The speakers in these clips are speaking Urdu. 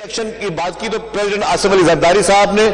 ایکشن کی بات کی تو پریزیڈنٹ آصف علی زرداری صاحب نے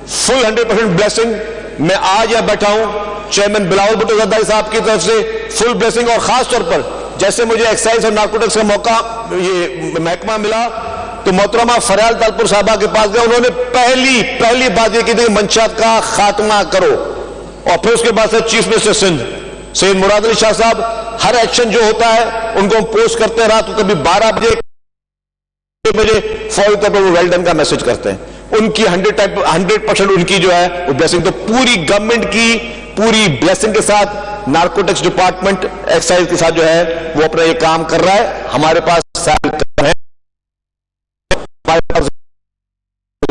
فل 100% بلیسنگ. میں آج یہاں بیٹھا ہوں چیئرمین بلاول بھٹو زرداری صاحب کی طرف سے فل بلیسنگ, اور خاص طور پر جیسے مجھے ایکسائز اور نارکوٹکس کا موقع یہ محکمہ ملا تو محترمہ فریال تالپور صاحبہ کے پاس گیا. انہوں نے پہلی بات یہ کی تھی کہ منشیات کا خاتمہ کرو, اور پھر اس کے بعد سے چیف منسٹر سندھ سید مراد علی شاہ صاحب ہر ایکشن جو ہوتا ہے ان کو ہم پوسٹ کرتے ہیں رات کو کبھی 12 بجے فوری طور پر وہ ویل ڈن کا میسج کرتے ہیں. ان کی 100% ان کی جو ہے وہ بلیسنگ. تو پوری گورنمنٹ کی پوری بلیسنگ کے ساتھ نارکوٹکس ڈپارٹمنٹ ایکسائز کے ساتھ جو ہے وہ اپنا یہ کام کر رہا ہے. ہمارے پاس ہے,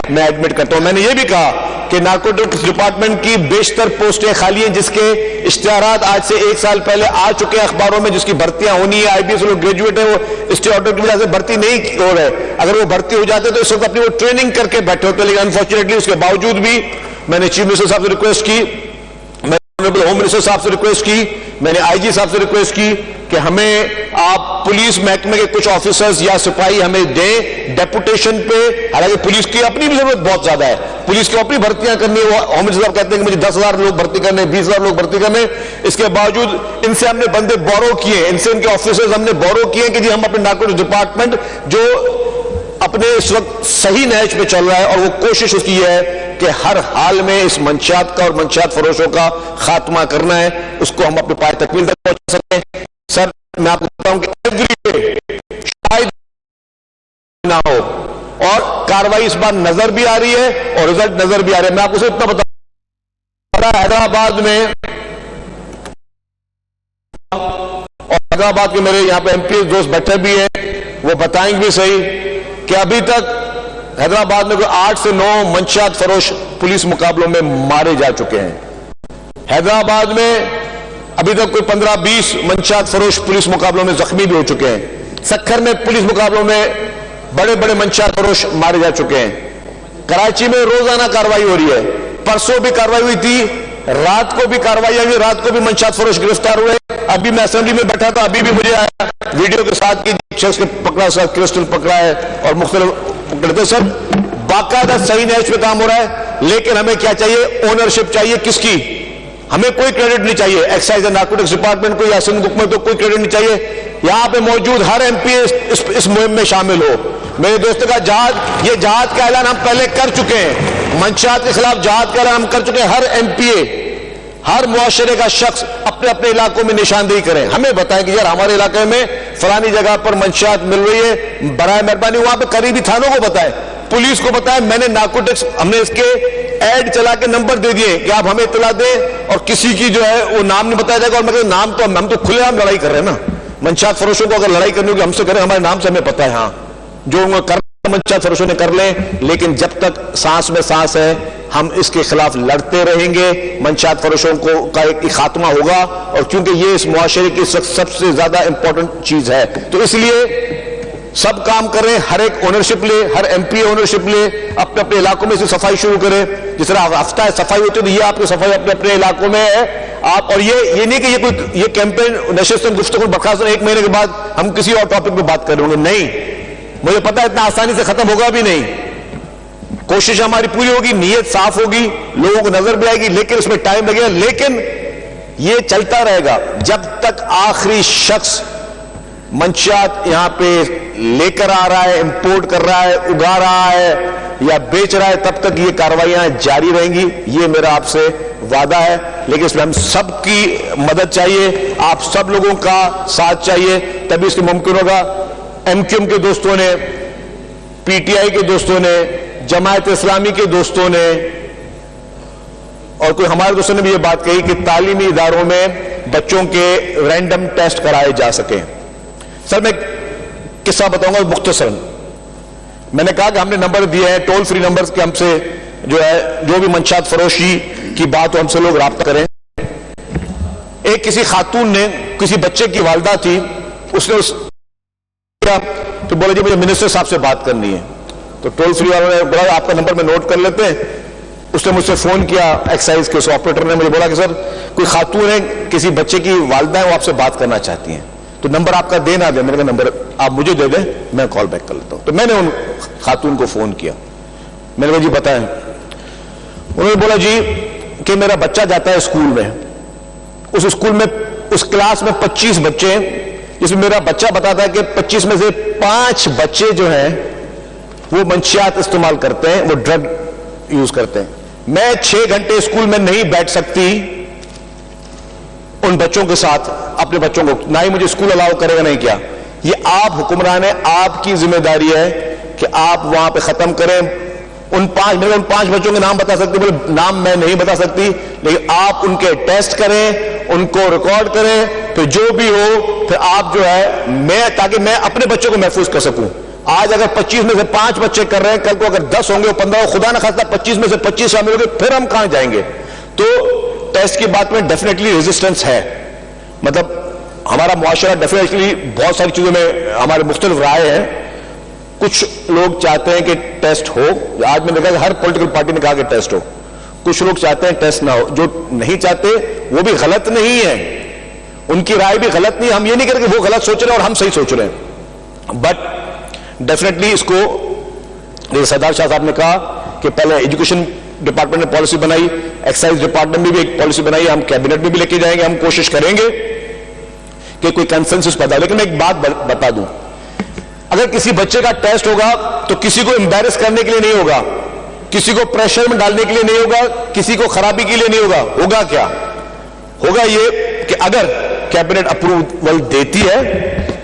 میں ایڈمٹ کرتا ہوں. میں نے یہ بھی کہا کہ نارکوٹکس ڈپارٹمنٹ کی بیشتر پوسٹیں خالی ہیں جس کے اشتہارات آج سے 1 سال پہلے آ چکے ہیں اخباروں میں, جس کی بھرتیاں ہونی ہے. آئی بی ایس لوگ گریجویٹ ہیں, وہ اسٹے آرڈر کی وجہ سے بھرتی نہیں ہو رہے. اگر وہ بھرتی ہو جاتے تو اس وقت اپنی وہ ٹریننگ کر کے بیٹھے ہوتے, لیکن انفارچونیٹلی اس کے باوجود بھی میں نے چیف منسٹر صاحب سے ریکویسٹ کی, میں نے ہوم منسٹر صاحب سے ریکویسٹ کی, میں نے آئی جی صاحب سے ریکویسٹ کی کہ ہمیں آپ پولیس محکمے کے کچھ آفیسرز یا سپاہی ہمیں دیں ڈیپوٹیشن پہ. حالانکہ پولیس کی اپنی بھی ضرورت بہت زیادہ ہے, پولیس کی اپنی بھرتیاں کرنی ہے. وہ ہوم منسٹر صاحب کہتے ہیں کہ مجھے 10,000 لوگ بھرتی کرنے, 20,000 لوگ بھرتی کرنے. اس کے باوجود ان سے ہم نے بندے بورو کیے, ان سے ان کے آفیسرز ہم نے بورو کیے کہ جی ہم اپنے نارکوٹکس ڈپارٹمنٹ جو اپنے اس وقت صحیح نہج پہ چل رہا ہے, اور وہ کوشش اس کی یہ ہے کہ ہر حال میں اس منشیات کا اور منشیات فروشوں کا خاتمہ کرنا ہے, اس کو ہم اپنے پائے تکمیل تک پہنچا سکیں. سر میں آپ کو بتا ہوں کہ ایوری ڈے شاید نہ ہو, اور کاروائی اس بار نظر بھی آ رہی ہے اور رزلٹ نظر بھی آ رہے ہیں. میں آپ کو صرف اتنا بتا, حیدرآباد میں اور حیدرآباد کے میرے یہاں پہ ایم پی دوست بیٹھے بھی ہیں, وہ بتائیں گے صحیح کہ ابھی تک حیدرآباد میں کوئی 8 سے 9 منشیات فروش پولیس مقابلوں میں مارے جا چکے ہیں. حیدرآباد میں ابھی تک کوئی 15-20 منشیات فروش پولیس مقابلوں میں زخمی بھی ہو چکے ہیں. سکھر میں پولیس مقابلوں میں بڑے بڑے منشیات فروش مارے جا چکے ہیں. کراچی میں روزانہ کاروائی ہو رہی ہے, پرسوں بھی کاروائی ہوئی تھی, رات کو بھی کاروائی ہوئی, رات کو بھی منشیات فروش گرفتار ہوئے. ابھی میں اسمبلی میں بیٹھا تھا, ابھی بھی مجھے آیا ویڈیو کے ساتھ کہ شخص نے پکڑا, کرسٹل پکڑا ہے اور مختلف پکڑتے. سر باقاعدہ صحیح نہج پہ کام ہو رہا ہے, لیکن ہمیں کیا چاہیے؟ اونرشپ چاہیے. کس کی؟ ہمیں کوئی کریڈٹ نہیں چاہیے ایکسائز اینڈ نارکوٹکس ڈپارٹمنٹ کو یا سندھ حکومت کو کوئی کریڈٹ نہیں چاہیے. یہاں پہ موجود ہر ایم پی اس مہم میں شامل ہو. میرے دوستوں کا جہاد, یہ جہاد کا اعلان ہم پہلے کر چکے ہیں, منشیات کے خلاف جہاد کا اعلان ہم کر چکے ہیں. ہر ایم پی اے, ہر معاشرے کا شخص اپنے اپنے علاقوں میں نشاندہی کریں, ہمیں بتائیں کہ یار ہمارے علاقے میں فلانی جگہ پر منشیات مل رہی ہے, برائے مہربانی وہاں پہ قریبی تھانوں کو بتائیں, پولیس کو بتائیں. میں نے نارکوٹکس, ہم نے اس کے ایڈ چلا کے نمبر دے دیے کہ آپ ہمیں اطلاع دیں, اور کسی کی جو ہے وہ نام نہیں بتایا جائے گا. اور میں کہتا ہوں نام تو ہم تو کھلے عام لڑائی کر رہے ہیں نا. منشیات فروشوں کو اگر لڑائی کرنی ہوگی ہم سے کریں, ہمارے نام سے ہمیں پتہ ہے. ہاں جو کر منشیات فروشوں نے کر لیں, لیکن جب تک سانس میں سانس ہے ہم اس کے خلاف لڑتے رہیں گے. منشیات فروشوں کا ایک خاتمہ ہوگا, اور کیونکہ یہ اس معاشرے کی سب سے زیادہ امپورٹنٹ چیز ہے, تو اس لیے سب کام کریں. ہر ایک اونرشپ لے, ہر ایم پی اونرشپ لے, اپنے اپنے علاقوں میں سے صفائی شروع کرے. جس طرح ہفتہ صفائی ہوتی ہے تو یہ آپ کی صفائی اپنے اپنے علاقوں میں ہے آپ. اور یہ نہیں کہ یہ کوئی یہ کیمپین نشست گفتگو برخاست 1 مہینے کے بعد ہم کسی اور ٹاپک پہ بات کر رہے ہوں گے, نہیں. مجھے پتا ہے اتنا آسانی سے ختم ہوگا بھی نہیں. کوشش ہماری پوری ہوگی, نیت صاف ہوگی, لوگوں کو نظر بھی آئے گی, لیکن اس میں ٹائم لگے گا. لیکن یہ چلتا رہے گا جب تک آخری شخص منشیات یہاں پہ لے کر آ رہا ہے, امپورٹ کر رہا ہے, اگا رہا ہے یا بیچ رہا ہے, تب تک یہ کاروائیاں جاری رہیں گی. یہ میرا آپ سے وعدہ ہے. لیکن اس میں ہم سب کی مدد چاہیے, آپ سب لوگوں کا ساتھ چاہیے, تبھی اس کے ممکن ہوگا. ایم کیو ایم کے دوستوں نے, پی ٹی آئی کے دوستوں نے, جماعت اسلامی کے دوستوں نے, اور کوئی ہمارے دوستوں نے بھی یہ بات کہی کہ تعلیمی اداروں میں بچوں کے رینڈم ٹیسٹ کرائے جا سکیں. سر میں قصہ بتاؤں گا مختصر. میں نے کہا کہ ہم نے نمبر دیے ہیں, ٹول فری نمبر کے, ہم سے جو ہے جو بھی منشیات فروشی کی بات ہو ہم سے لوگ رابطہ کریں. ایک کسی خاتون نے, کسی بچے کی والدہ تھی, اس نے تو بولے جی مجھے منسٹر صاحب سے بات کرنی ہے. تو ٹول فری والوں نے بولا آپ کا نمبر میں نوٹ کر لیتے ہیں. اس نے مجھ سے فون کیا, ایکسائز کے اس آپریٹر نے مجھے بولا کہ سر کوئی خاتون ہے, کسی بچے کی والدہ ہے, وہ آپ سے بات کرنا چاہتی ہیں. تو نمبر آپ کا دے نہ دیں, میں نے کہا نمبر آپ مجھے دے دیں, میں کال بیک کر لیتا ہوں. تو میں نے ان خاتون کو فون کیا, میں نے کہا جی بتائیں. انہوں نے بولا جی کہ میرا بچہ جاتا ہے اسکول میں, اس اسکول میں اس کلاس میں 25 بچے ہیں, جس میں میرا بچہ بتاتا ہے کہ 25 میں سے 5 بچے جو ہیں وہ منشیات استعمال کرتے ہیں, وہ ڈرگ یوز کرتے ہیں. میں 6 گھنٹے اسکول میں نہیں بیٹھ سکتی ان بچوں کے ساتھ, اپنے بچوں کو, نہ ہی مجھے اسکول الاؤ کرے گا, نہیں کیا. یہ آپ حکمران ہیں, آپ کی ذمہ داری ہے کہ آپ وہاں پہ ختم کریں. ان 5 بچوں کے نام بتا سکتے, بولے نام میں نہیں بتا سکتی, لیکن آپ ان کے ٹیسٹ کریں, ان کو ریکارڈ کریں, پھر جو بھی ہو پھر آپ جو ہے میں, تاکہ میں اپنے بچوں کو محفوظ کر سکوں. آج اگر 25 میں سے 5 بچے کر رہے ہیں, کل کو اگر 10 ہوں گے, 15 خدا نہ خاصہ 25 میں سے 25 شامل ہوں گے, پھر ہم کہاں جائیں گے. تو ٹیسٹ کی بات میں ڈیفینیٹلی ریزسٹنس ہے, مطلب ہمارا معاشرہ ڈیفینیٹلی بہت ساری چیزوں میں ہمارے مختلف رائے ہیں. کچھ لوگ چاہتے ہیں کہ ٹیسٹ ہو, آج میں نے دیکھا کہ ہر پولیٹیکل پارٹی نے کہا کہ ٹیسٹ ہو. کچھ لوگ چاہتے ہیں ٹیسٹ نہ ہو, جو نہیں چاہتے وہ بھی غلط نہیں ہے, ان کی رائے بھی غلط نہیں. ہم یہ نہیں کریں کہ وہ غلط سوچ رہے ہیں اور ہم صحیح سوچ رہے ہیں, بٹ ڈیفینیٹلی اس کو سردار شاہ صاحب نے کہا کہ پہلے ایجوکیشن ڈپارٹمنٹ نے پالیسی بنائی, ایکسائز ڈپارٹمنٹ نے بھی ایک پالیسی بنائی, ہم کیبنٹ میں بھی لے کے جائیں گے, ہم کوشش کریں گے کہ کوئی کنسنسس پیدا ہو. لیکن میں ایک بات بتا دوں, اگر کسی بچے کا ٹیسٹ ہوگا تو کسی کو امبیرس کرنے کے لیے نہیں ہوگا, کسی کو پریشر میں ڈالنے کے لیے نہیں ہوگا, کسی کو خرابی کے لیے نہیں ہوگا. ہوگا کیا, ہوگا یہ کہ اگر کیبنٹ اپروول دیتی ہے,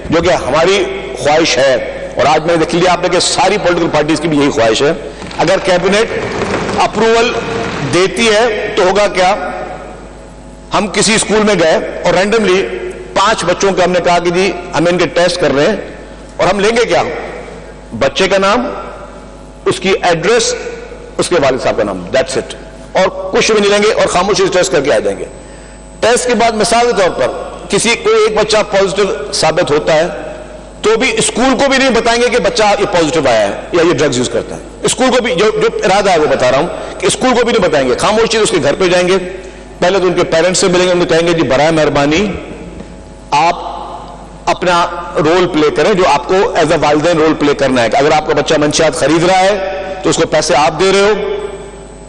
جو کہ ہماری خواہش ہے, اور آج میں نے دیکھ لیا آپ نے کہ ساری پولیٹیکل پارٹیز کی بھی یہی خواہش ہے, اگر کیبنٹ اپروول دیتی ہے تو ہوگا کیا, ہم کسی اسکول میں گئے اور رینڈملی 5 بچوں کے ہم نے کہا کہ جی ہم ان کے ٹیسٹ کر رہے ہیں, اور ہم لیں گے کیا, بچے کا نام, اس کی ایڈریس, اس کے والد صاحب کا نام, دیٹس اٹ, اور کچھ بھی نہیں لیں گے, اور خاموشی سے ٹیسٹ کر کے آ جائیں گے. ٹیسٹ کے بعد مثال کے طور پر کسی کوئی ایک بچہ پازیٹو ثابت ہوتا ہے تو بھی اسکول کو بھی نہیں بتائیں گے کہ بچہ یہ پازیٹو آیا ہے یا یہ ڈرگز یوز کرتا ہے. اسکول کو بھی جو ارادہ ہے وہ بتا رہا ہوں کہ اسکول کو بھی نہیں بتائیں گے, خاموشی سے اس کے گھر پہ جائیں گے, پہلے تو ان کے پیرنٹس سے ملیں گے, ان کو کہیں گے جی برائے مہربانی آپ اپنا رول پلے کریں جو آپ کو ایز اے والدین رول پلے کرنا ہے. کہ اگر آپ کا بچہ منشیات خرید رہا ہے تو اس کو پیسے آپ دے رہے ہو,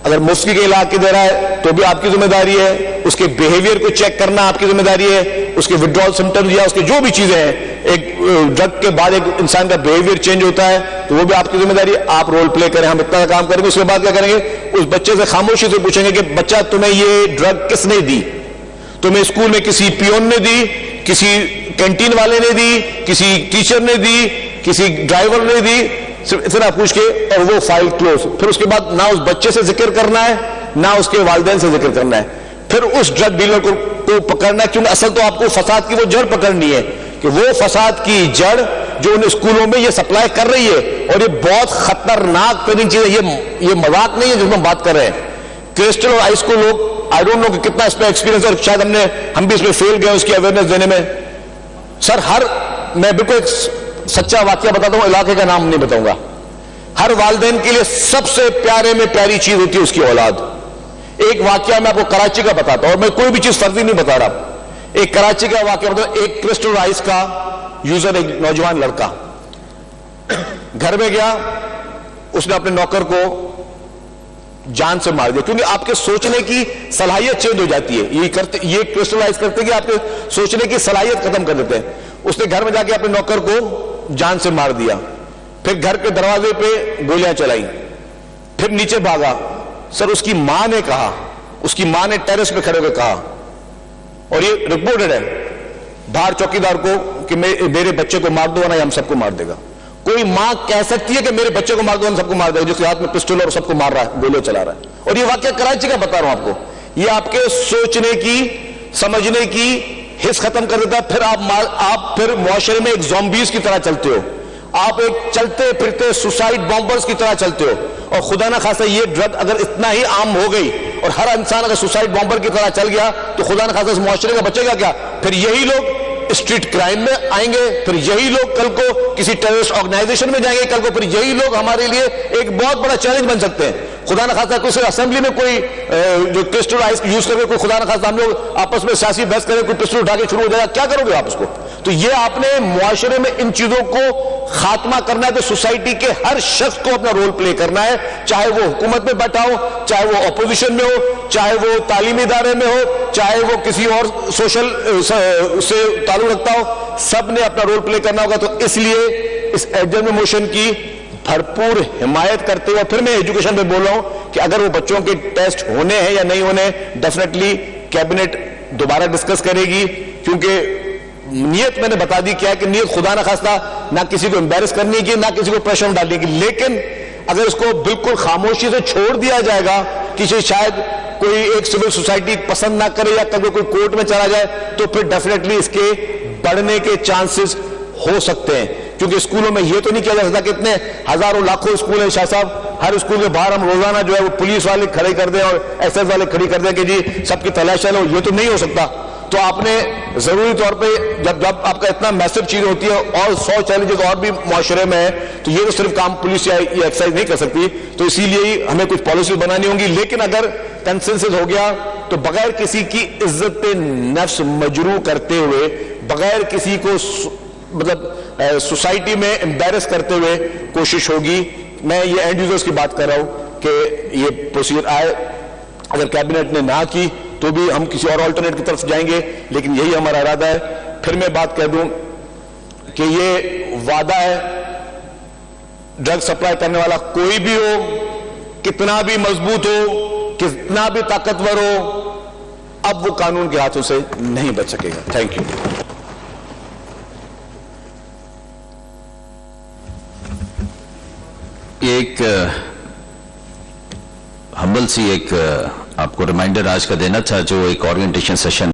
اگر مفت کے علاج کے دے رہا ہے تو بھی آپ کی ذمہ داری ہے, اس کے بیہیویئر کو چیک کرنا آپ کی ذمہ داری ہے, اس کے وڈرال سمٹمز یا اس کے جو بھی چیزیں ہیں, ایک ڈرگ کے بعد ایک انسان کا بیہیویئر چینج ہوتا ہے تو وہ بھی آپ کی ذمہ داری ہے. آپ رول پلے کریں, ہم اتنا کام کریں گے. اس کے بعد کیا کریں گے, اس بچے سے خاموشی سے پوچھیں گے کہ بچہ تمہیں یہ ڈرگ کس نے دی, تمہیں اسکول میں کسی پیون نے دی, کسی کینٹین والے نے دی, کسی ٹیچر نے دی, کسی ڈرائیور نے دی, صرف اتنا پوچھ کے اور وہ فائل کلوز. پھر اس کے بعد نہ اس بچے سے ذکر کرنا ہے نہ اس کے والدین سے ذکر کرنا ہے, پھر اس ڈرگ ڈیلر کو پکڑنا ہے, کیونکہ اصل تو آپ کو فساد کی وہ جڑ پکڑنی ہے کہ وہ فساد کی جڑ جو ان اسکولوں میں یہ سپلائی کر رہی ہے. اور یہ بہت خطرناک ترین چیز ہے, یہ مذاق نہیں ہے جس میں ہم بات کر رہے ہیں. کرسٹل اور آئس کو لوگ آئی ڈونٹ نو کہ کتنا اس پہ ایکسپیرینس, اور شاید ہم بھی اس میں فیل گئے اس کی اویئرنیس دینے میں. سر میں بالکل ایک سچا واقعہ بتاتا ہوں, علاقے کا نام نہیں بتاؤں گا. ہر والدین کے لیے سب سے پیارے میں پیاری چیز ہوتی ہے اس کی اولاد. ایک واقعہ میں آپ کو کراچی کا بتاتا ہوں, اور میں کوئی بھی چیز فرضی نہیں بتا رہا. ایک کراچی کا واقعہ بتاتا ہوں. ایک کرسٹل رائس کا یوزر, ایک نوجوان لڑکا گھر میں گیا, اس نے اپنے نوکر کو جان سے مار دیا, کیونکہ آپ کے سوچنے کی صلاحیت چینج ہو جاتی ہے. یہ کرسٹلائز کرتے کہ آپ کے سوچنے کی صلاحیت ختم کر دیتے ہیں. اس نے گھر میں جا کے اپنے نوکر کو جان سے مار دیا, پھر گھر کے دروازے پہ گولیاں چلائی, پھر نیچے بھاگا. سر اس کی ماں نے کہا, اس کی ماں نے ٹیرس پہ کھڑے ہو کے کہا, اور یہ رپورٹڈ ہے باہر چوکیدار کو, کہ میرے بچے کو مار دو نا یا ہم سب کو مار دے گا. کوئی ماں کہہ سکتی ہے کہ میرے بچے کو مار دو ہم سب کو مار دے گا, جس کے ہاتھ میں پسٹل اور سب کو مار رہا ہے, گولیاں چلا رہا ہے. اور یہ واقعہ کراچی کا بتا رہا ہوں آپ کو. یہ آپ کے سوچنے کی, سمجھنے کی حس ختم کر دیتا ہے. پھر آپ پھر معاشرے میں ایک زومبیز کی طرح چلتے ہو, آپ ایک چلتے پھرتے سوسائڈ بامبرز کی طرح چلتے ہو. اور خدا نہ خاصہ یہ ڈرگ اگر اتنا ہی عام ہو گئی اور ہر انسان اگر سوسائڈ بامبر کی طرح چل گیا تو خدا نہ خاصہ اس معاشرے کا بچے گا کیا؟ پھر یہی لوگ اسٹریٹ کرائم میں آئیں گے, پھر یہی لوگ کل کو کسی ٹیررسٹ آرگنائزیشن میں جائیں گے, کل کو پھر یہی لوگ ہمارے لیے ایک بہت بڑا چیلنج بن سکتے ہیں. خدا نہ خاصہ کسی اسمبلی میں کوئی جو کرسٹل آئس یوز کر کے کوئی خدا نہ خاصہ ہم لوگ آپس میں سیاسی بحث کریں, کوئی پسٹل اٹھا کے شروع ہو جائے گا, کیا کرو گے آپ اس کو؟ تو یہ آپ نے معاشرے میں ان چیزوں کو خاتمہ کرنا ہے، تو سوسائٹی کے ہر شخص کو اپنا رول پلے کرنا ہے، چاہے وہ حکومت میں بیٹھا ہو، چاہے وہ اپوزیشن میں ہو، چاہے وہ تعلیمی ادارے میں ہو، چاہے وہ کسی اور سوشل سے تعلق رکھتا ہو، سب نے اپنا رول پلے کرنا ہوگا. تو اس لیے اس ایڈجسٹمنٹ موشن کی بھرپور حمایت کرتے ہوئے پھر میں ایجوکیشن میں بول رہا ہوں کہ اگر وہ بچوں کے ٹیسٹ ہونے ہیں یا نہیں ہونے، ڈیفینیٹلی کیبنٹ دوبارہ ڈسکس کرے گی، کیونکہ نیت میں نے بتا دی کیا ہے کہ نیت خدا نہ خواستہ نہ کسی کو امبیرس کرنے کی، نہ کسی کو پریشر ڈالنے کی، لیکن اگر اس کو بالکل خاموشی سے چھوڑ دیا جائے گا کہ شاید کوئی ایک سول سوسائٹی پسند نہ کرے یا کبھی کوئی کورٹ میں چلا جائے، تو پھر ڈیفینیٹلی اس کے بڑھنے کے چانسز ہو سکتے ہیں. کیونکہ اسکولوں میں یہ تو نہیں کیا جا سکتا کہ اتنے ہزاروں لاکھوں اسکول ہیں شاہ صاحب، ہر اسکول کے باہر ہم روزانہ جو ہے وہ پولیس والے کھڑے کر دیں اور ایس ایس والے کھڑی کر دیں کہ جی سب کی تلاشی لو، یہ تو نہیں ہو سکتا. تو آپ نے ضروری طور پہ جب آپ کا اتنا میسر چیز ہوتی ہے اور 100 چیلنجز اور بھی معاشرے میں ہے، تو یہ تو صرف کام پولیس یا یہ ایکسرسائز نہیں کر سکتی. تو اسی لیے ہمیں کچھ پالیسیز بنانی ہوں گی. لیکن اگر کنسنسس ہو گیا تو بغیر کسی کی عزت نفس مجروح کرتے ہوئے، بغیر کسی کو مطلب سوسائٹی میں امبیرس کرتے ہوئے کوشش ہوگی. میں یہ اینڈ یوزرز کی بات کر رہا ہوں کہ یہ پروسیجر آئے. اگر کیبنٹ نے نہ کی تو بھی ہم کسی اور آلٹرنیٹ کی طرف جائیں گے، لیکن یہی ہمارا ارادہ ہے. پھر میں بات کہہ دوں کہ یہ وعدہ ہے، ڈرگ سپلائی کرنے والا کوئی بھی ہو، کتنا بھی مضبوط ہو، کتنا بھی طاقتور ہو، اب وہ قانون کے ہاتھوں سے نہیں بچ سکے گا. Thank you. ایک ہمبل سی ایک آپ کو ریمائنڈر آج کا دینا تھا، جو ایک اورینٹیشن سیشن